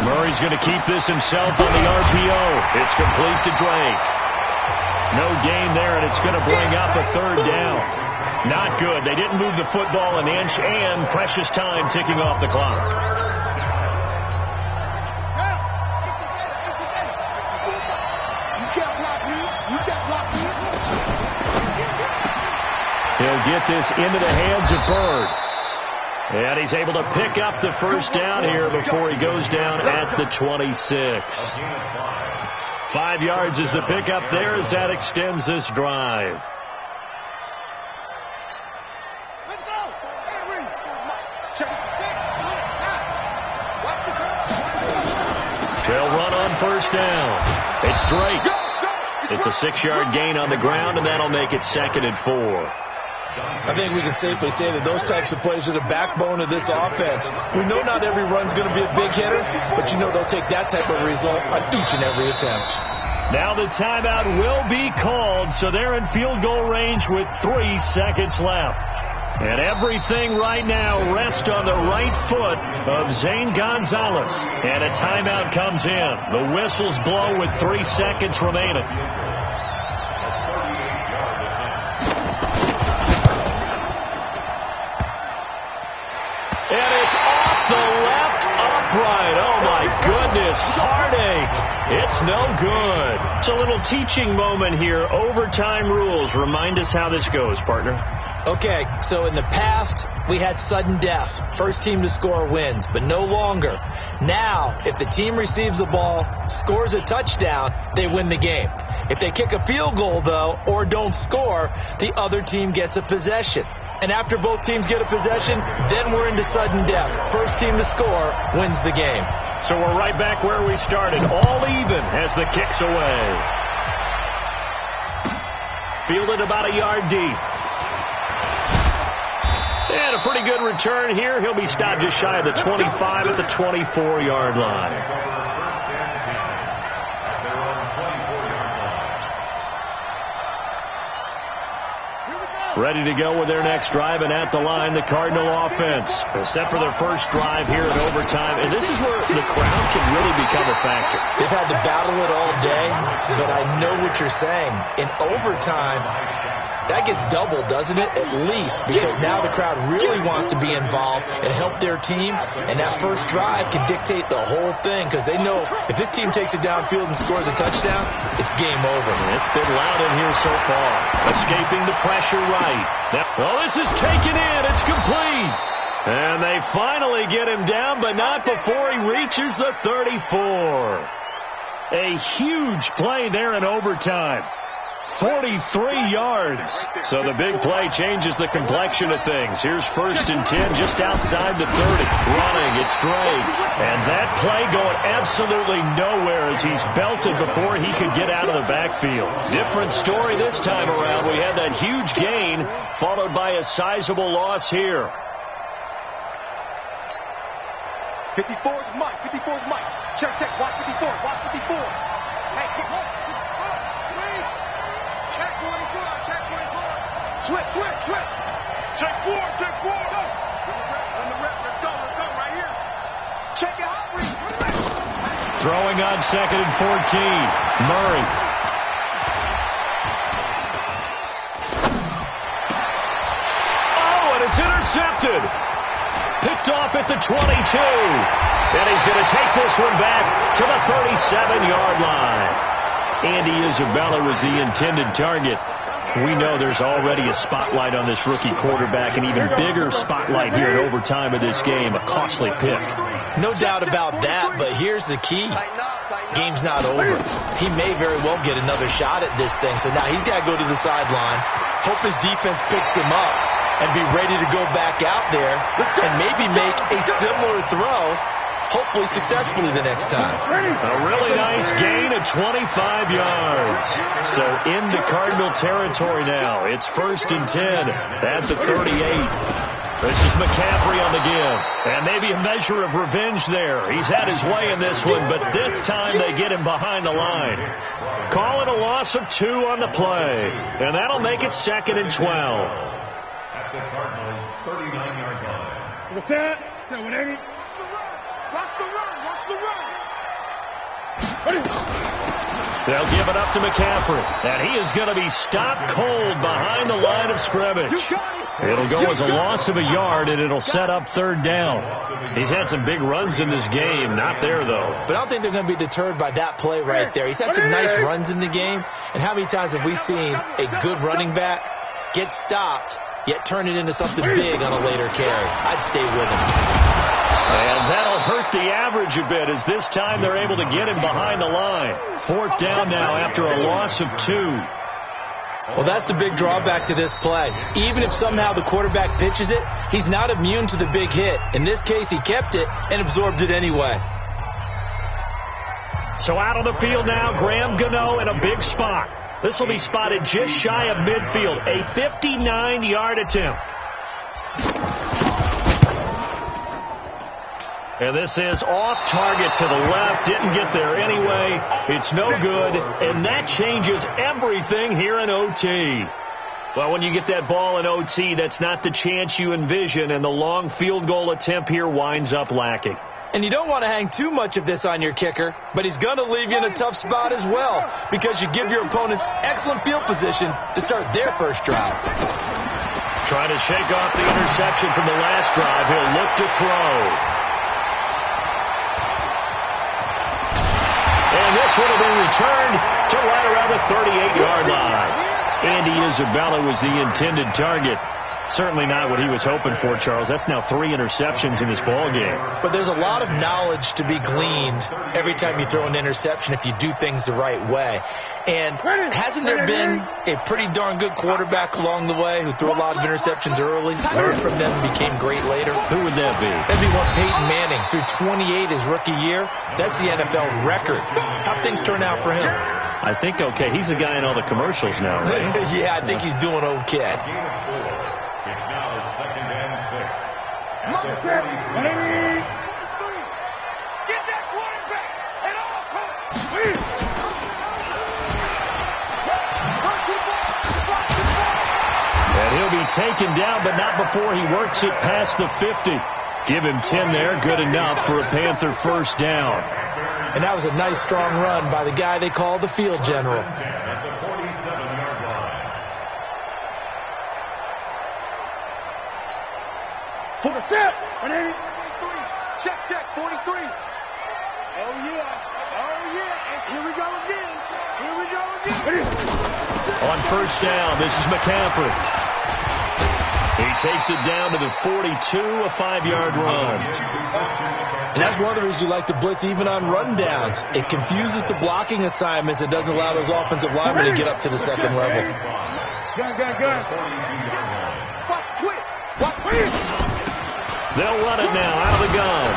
[SPEAKER 1] Murray's going to keep this himself on the RPO. It's complete to Drake. No gain there, and it's going to bring up a third down. Not good. They didn't move the football an inch, and precious time ticking off the clock. He'll get this into the hands of Bird. And he's able to pick up the first down here before he goes down at the 26. 5 yards is the pickup there as that extends this drive.
[SPEAKER 4] Let's go.
[SPEAKER 1] They'll run on first down. It's Drake. It's a 6-yard gain on the ground, and that'll make it 2nd and 4.
[SPEAKER 3] I think we can safely say that those types of plays are the backbone of this offense. We know not every run's going to be a big hitter, but you know they'll take that type of result on each and every attempt.
[SPEAKER 1] Now the timeout will be called, so they're in field goal range with 3 seconds left. And everything right now rests on the right foot of Zane Gonzalez. And a timeout comes in. The whistles blow with 3 seconds remaining. And it's off the left upright. Oh, my goodness. Heartache. It's no good. It's a little teaching moment here. Overtime rules. Remind us how this goes, partner.
[SPEAKER 3] Okay, so in the past, we had sudden death. First team to score wins, but no longer. Now, if the team receives the ball, scores a touchdown, they win the game. If they kick a field goal, though, or don't score, the other team gets a possession. And after both teams get a possession, then we're into sudden death. First team to score wins the game.
[SPEAKER 1] So we're right back where we started. All even as the kick's away. Fielded about a yard deep. And a pretty good return here. He'll be stopped just shy of the 25 at the 24-yard line. Ready to go with their next drive, and at the line, the Cardinal offense. Set for their first drive here in overtime, and this is where the crowd can really become a factor.
[SPEAKER 3] They've had to battle it all day, but I know what you're saying. In overtime, that gets doubled, doesn't it? At least, because now the crowd really wants to be involved and help their team, and that first drive can dictate the whole thing, because they know if this team takes it downfield and scores a touchdown, it's game over.
[SPEAKER 1] It's been loud in here so far. Escaping the pressure right. Well, this is taken in. It's complete. And they finally get him down, but not before he reaches the 34. A huge play there in overtime. 43 yards. So the big play changes the complexion of things. Here's 1st and 10 just outside the 30. Running, it's Drake. And that play going absolutely nowhere as he's belted before he could get out of the backfield. Different story this time around. We had that huge gain followed by a sizable loss here.
[SPEAKER 4] 54's Mike. 54's Mike. Check, check. Watch 54. Watch 54. Hey, get home. Check 44. Check 44. Switch, switch, switch. Check 4. Check 4. Go. Run the rep. Let's go. Let's go. Right here. Check it out.
[SPEAKER 1] Throwing on 2nd and 14. Murray. Oh, and it's intercepted. Picked off at the 22. And he's going to take this one back to the 37-yard line. Andy Isabella was the intended target. We know there's already a spotlight on this rookie quarterback, an even bigger spotlight here in overtime of this game, a costly pick.
[SPEAKER 3] No doubt about that, but here's the key. Game's not over. He may very well get another shot at this thing, so now he's got to go to the sideline, hope his defense picks him up, and be ready to go back out there and maybe make a similar throw, hopefully successfully the next time.
[SPEAKER 1] A really nice gain of 25 yards. So into Cardinal territory now. It's 1st and 10 at the 38. This is McCaffrey on the give. And maybe a measure of revenge there. He's had his way in this one, but this time they get him behind the line. Call it a loss of 2 on the play. And that'll make it 2nd and 12.
[SPEAKER 2] At the Cardinals' 39-yard line.
[SPEAKER 4] What's that? Watch the run. Watch the run.
[SPEAKER 1] They'll give it up to McCaffrey. And he is going to be stopped cold behind the line of scrimmage. It'll go as a loss of a yard, and it'll set up 3rd down. He's had some big runs in this game. Not there, though.
[SPEAKER 3] But I don't think they're going to be deterred by that play right there. He's had some nice runs in the game. And how many times have we seen a good running back get stopped, yet turn it into something big on a later carry? I'd stay with him.
[SPEAKER 1] And that'll hurt the average a bit, as this time they're able to get him behind the line. 4th down now after a loss of 2.
[SPEAKER 3] Well, that's the big drawback to this play. Even if somehow the quarterback pitches it, he's not immune to the big hit. In this case, he kept it and absorbed it anyway.
[SPEAKER 1] So out on the field now, Graham Gano in a big spot. This will be spotted just shy of midfield. A 59-yard attempt. And this is off target to the left. Didn't get there anyway. It's no good. And that changes everything here in OT. Well, when you get that ball in OT, that's not the chance you envision. And the long field goal attempt here winds up lacking.
[SPEAKER 3] And you don't want to hang too much of this on your kicker, but he's going to leave you in a tough spot as well, because you give your opponents excellent field position to start their first drive.
[SPEAKER 1] Trying to shake off the interception from the last drive. He'll look to throw. And this would have been returned to right around the 38-yard line. Andy Isabella was the intended target. Certainly not what he was hoping for, Charles. That's now 3 interceptions in this ball game.
[SPEAKER 3] But there's a lot of knowledge to be gleaned every time you throw an interception if you do things the right way. And hasn't there been a pretty darn good quarterback along the way who threw a lot of interceptions early, learned from them, and became great later?
[SPEAKER 1] Who would that be?
[SPEAKER 3] That'd be one Peyton Manning. Threw 28 his rookie year. That's the NFL record. How'd things turn out for him?
[SPEAKER 1] I think okay. He's the guy in all the commercials now, right?
[SPEAKER 3] Yeah, I think he's doing okay.
[SPEAKER 2] It's now 2nd and 6. At the 43.
[SPEAKER 4] Get that quarterback at all costs.
[SPEAKER 1] And he'll be taken down, but not before he works it past the 50. Give him 10 there. Good enough for a Panther first down.
[SPEAKER 3] And that was a nice, strong run by the guy they call the field general.
[SPEAKER 2] At the 47-yard line.
[SPEAKER 4] For the step. 180. Check, 43. Oh, yeah. And here we go again.
[SPEAKER 1] On first down, this is McCaffrey. He takes it down to the 42, a 5-yard run.
[SPEAKER 3] And that's one of the reasons you like to blitz even on run downs. It confuses the blocking assignments. It doesn't allow those offensive linemen to get up to the second level.
[SPEAKER 4] Gun. Watch twitch.
[SPEAKER 1] They'll run it now out of the gun.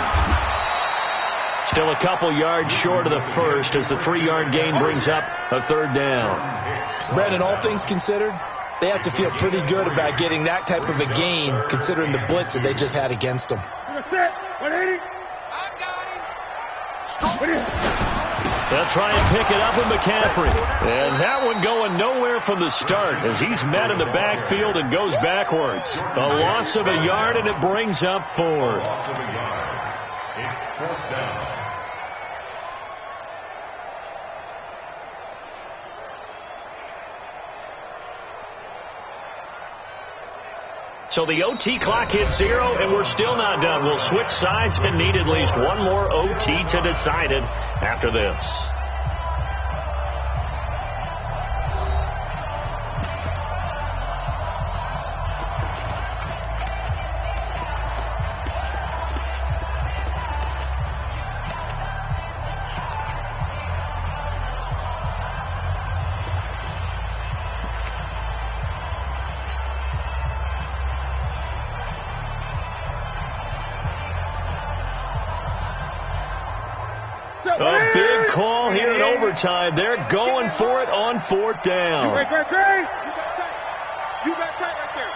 [SPEAKER 1] Still a couple yards short of the first as the 3-yard gain brings up a 3rd down.
[SPEAKER 3] Brandon, all things considered, they have to feel pretty good about getting that type of a gain considering the blitz that they just had against them.
[SPEAKER 4] 180.
[SPEAKER 1] They'll try and pick it up with McCaffrey. And that one going nowhere from the start as he's met in the backfield and goes backwards. A loss of a yard, and it brings up 4th.
[SPEAKER 2] Loss of a yard. It's 4th down.
[SPEAKER 1] So the OT clock hits 0, and we're still not done. We'll switch sides and need at least one more OT to decide it after this. overtime. They're going for it on 4th down.
[SPEAKER 4] You got tight right there.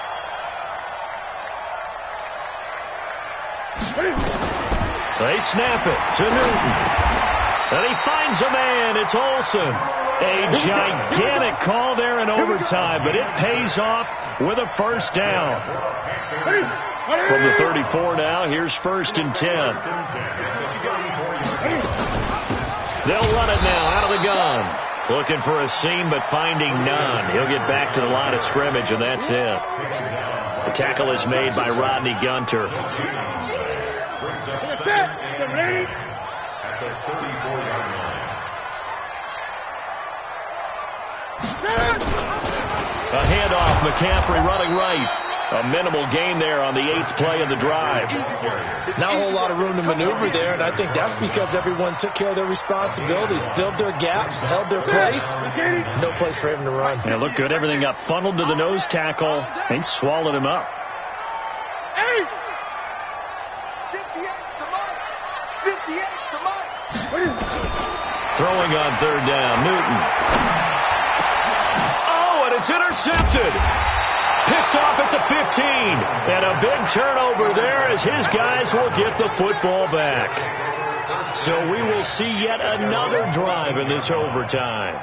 [SPEAKER 1] They snap it to Newton. And he finds a man. It's Olsen. A gigantic call there in overtime, but it pays off with a 1st down. From the 34 now, here's 1st and 10. They'll run it now out of the gun. Looking for a seam, but finding none. He'll get back to the line of scrimmage, and that's it. The tackle is made by Rodney Gunter.
[SPEAKER 2] At the 34-yard line.
[SPEAKER 1] A handoff, McCaffrey running right. A minimal gain there on the 8th play of the drive.
[SPEAKER 3] Not a whole lot of room to maneuver there, and I think that's because everyone took care of their responsibilities, filled their gaps, held their place. No place for him to run.
[SPEAKER 1] Yeah, looked good. Everything got funneled to the nose tackle. They swallowed him up.
[SPEAKER 4] 58 to Mike.
[SPEAKER 1] Throwing on 3rd down, Newton. Oh, and it's intercepted. Picked off at the 15. And a big turnover there as his guys will get the football back. So we will see yet another drive in this overtime.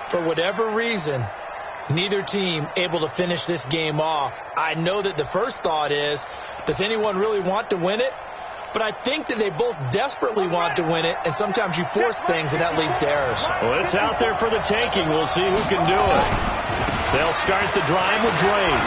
[SPEAKER 3] For whatever reason, neither team able to finish this game off. I know that the first thought is, does anyone really want to win it? But I think that they both desperately want to win it, and sometimes you force things, and that leads to errors.
[SPEAKER 1] Well, it's out there for the taking. We'll see who can do it. They'll start the drive with Drake.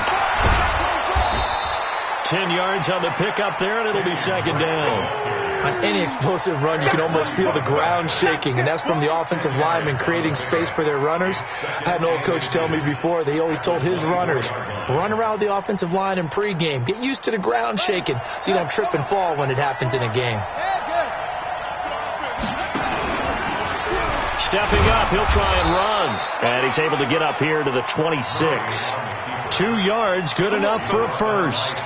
[SPEAKER 1] 10 yards on the pickup there, and it'll be 2nd down.
[SPEAKER 3] On any explosive run, you can almost feel the ground shaking, and that's from the offensive linemen creating space for their runners. I had an old coach tell me before, he always told his runners, run around the offensive line in pregame. Get used to the ground shaking so you don't trip and fall when it happens in a game.
[SPEAKER 1] Stepping up, he'll try and run. And he's able to get up here to the 26. 2 yards, good enough for a first.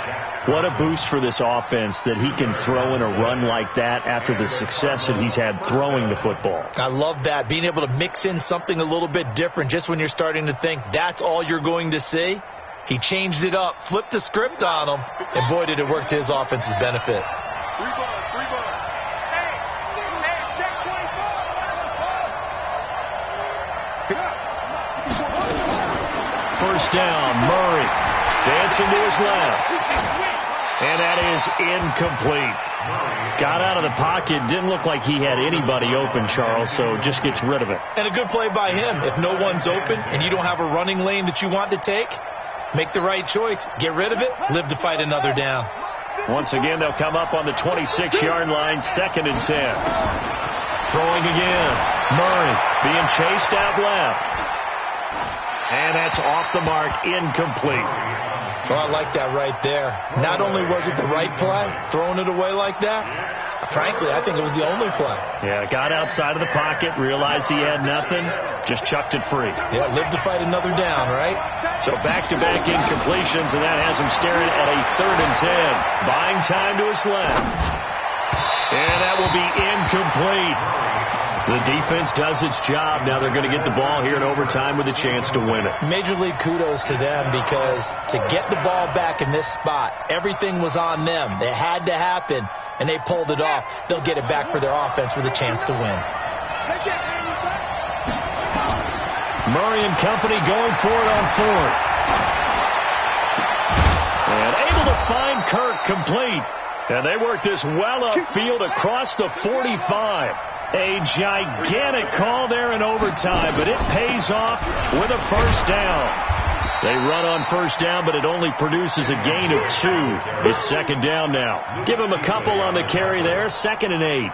[SPEAKER 1] What a boost for this offense that he can throw in a run like that after the success that he's had throwing the football.
[SPEAKER 3] I love that, being able to mix in something a little bit different just when you're starting to think that's all you're going to see. He changed it up, flipped the script on him, and boy, did it work to his offense's benefit.
[SPEAKER 4] 3 ball. Hey, check 24.
[SPEAKER 1] 1st down, Murray dancing to his left. And that is incomplete. Got out of the pocket. Didn't look like he had anybody open, Charles, so just gets rid of it.
[SPEAKER 3] And a good play by him. If no one's open and you don't have a running lane that you want to take, make the right choice. Get rid of it. Live to fight another down.
[SPEAKER 1] Once again, they'll come up on the 26-yard line, 2nd and 10. Throwing again. Murray being chased out left. And that's off the mark, incomplete.
[SPEAKER 3] Well, I like that right there. Not only was it the right play, throwing it away like that, frankly, I think it was the only play.
[SPEAKER 1] Yeah, got outside of the pocket, realized he had nothing, just chucked it free.
[SPEAKER 3] Yeah, live to fight another down, right?
[SPEAKER 1] So back-to-back incompletions, and that has him staring at a 3rd and 10. Buying time to his left. And that will be incomplete. The defense does its job. Now they're going to get the ball here in overtime with a chance to win it.
[SPEAKER 3] Major League kudos to them, because to get the ball back in this spot, everything was on them. It had to happen, and they pulled it off. They'll get it back for their offense with a chance to win.
[SPEAKER 1] Murray and company going for it on 4th. And able to find Kirk complete. And they work this well upfield across the 45. A gigantic call there in overtime, but it pays off with a 1st down. They run on 1st down, but it only produces a gain of 2. It's 2nd down now. Give him a couple on the carry there, 2nd and 8.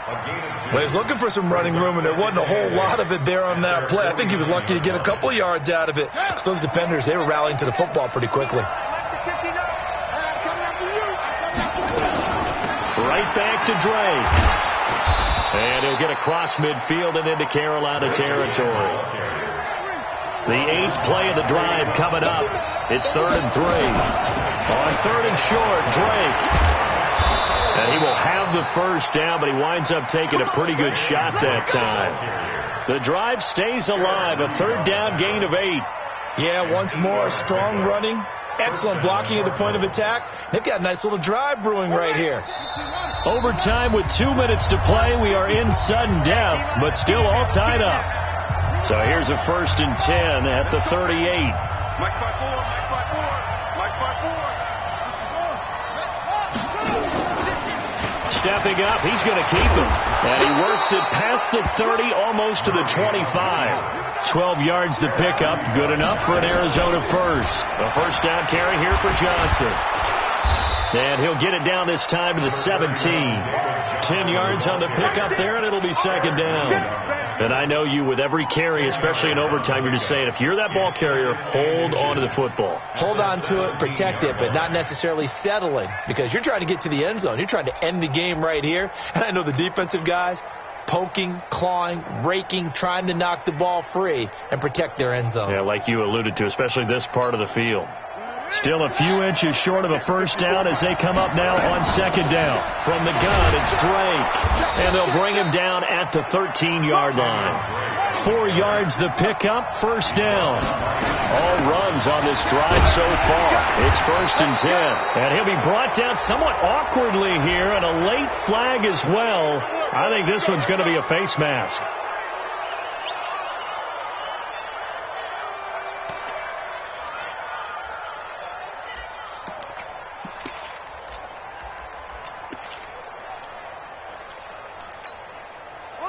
[SPEAKER 3] Well, he's looking for some running room, and there wasn't a whole lot of it there on that play. I think he was lucky to get a couple of yards out of it, because those defenders, they were rallying to the football pretty quickly.
[SPEAKER 1] Right back to Drake. And he'll get across midfield and into Carolina territory. The 8th play of the drive coming up. It's 3rd and 3. On 3rd and short, Drake. And he will have the 1st down, but he winds up taking a pretty good shot that time. The drive stays alive. A third down gain of 8.
[SPEAKER 3] Yeah, once more, strong running. Excellent blocking at the point of attack. They've got a nice little drive brewing right here.
[SPEAKER 1] Overtime with 2 minutes to play. We are in sudden death, but still all tied up. So here's a 1st and 10 at the 38.
[SPEAKER 4] Mike by 4, Mike by 4, Mike by 4.
[SPEAKER 1] Stepping up, he's going to keep him. And he works it past the 30, almost to the 25. 12 yards to pick up, good enough for an Arizona first. A first down carry here for Johnson. And he'll get it down this time to the 17. 10 yards on the pickup there, and it'll be second down. And I know you, with every carry, especially in overtime, you're just saying, if you're that ball carrier, hold on to the football.
[SPEAKER 3] Hold on to it, protect it, but not necessarily settling, because you're trying to get to the end zone. You're trying to end the game right here. And I know the defensive guys, poking, clawing, raking, trying to knock the ball free and protect their end zone.
[SPEAKER 1] Yeah, like you alluded to, especially this part of the field. Still a few inches short of a first down as they come up now on second down. From the gun, it's Drake. And they'll bring him down at the 13-yard line. 4 yards the pickup, first down. All runs on this drive so far. It's 1st and 10. And he'll be brought down somewhat awkwardly here, and a late flag as well. I think this one's going to be a face mask.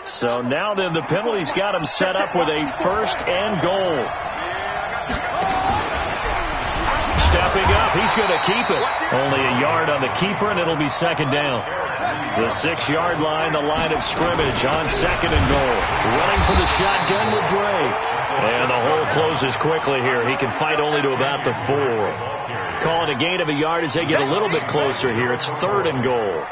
[SPEAKER 1] So now then the penalty's got him set up with a 1st and goal. Stepping up, he's going to keep it. Only a yard on the keeper, and it'll be second down. The 6-yard line, the line of scrimmage on 2nd and goal. Running for the shotgun with Drake. And the hole closes quickly here. He can fight only to about the 4. Calling a gain of a yard as they get a little bit closer here. It's 3rd and goal.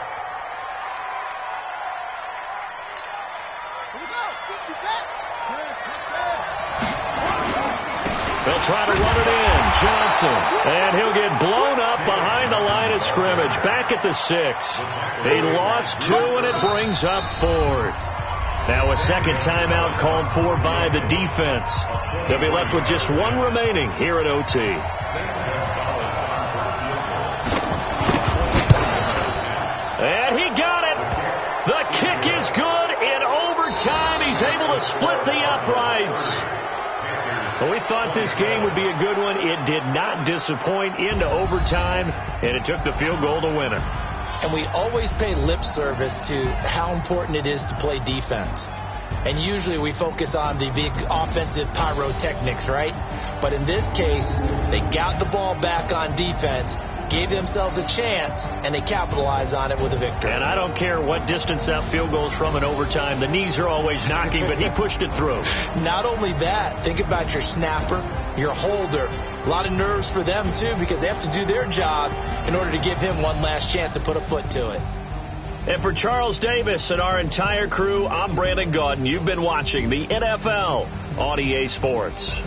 [SPEAKER 1] They'll try to run it in. Johnson. And he'll get blown up behind the line of scrimmage. Back at the 6. He lost 2, and it brings up 4th. Now a second timeout called for by the defense. They'll be left with just 1 remaining here at OT. And he got it. The kick is good. In overtime, he's able to split the uprights. Well, we thought this game would be a good one. It did not disappoint into overtime, and it took the field goal to win it.
[SPEAKER 3] And we always pay lip service to how important it is to play defense. And usually we focus on the big offensive pyrotechnics, right? But in this case, they got the ball back on defense, gave themselves a chance, and they capitalized on it with a victory.
[SPEAKER 1] And I don't care what distance that field goes from in overtime. The knees are always knocking, but he pushed it through. Not
[SPEAKER 3] only that, think about your snapper, your holder. A lot of nerves for them, too, because they have to do their job in order to give him one last chance to put a foot to it. And for Charles Davis and our entire crew, I'm Brandon Gaudin. You've been watching the NFL on EA Sports.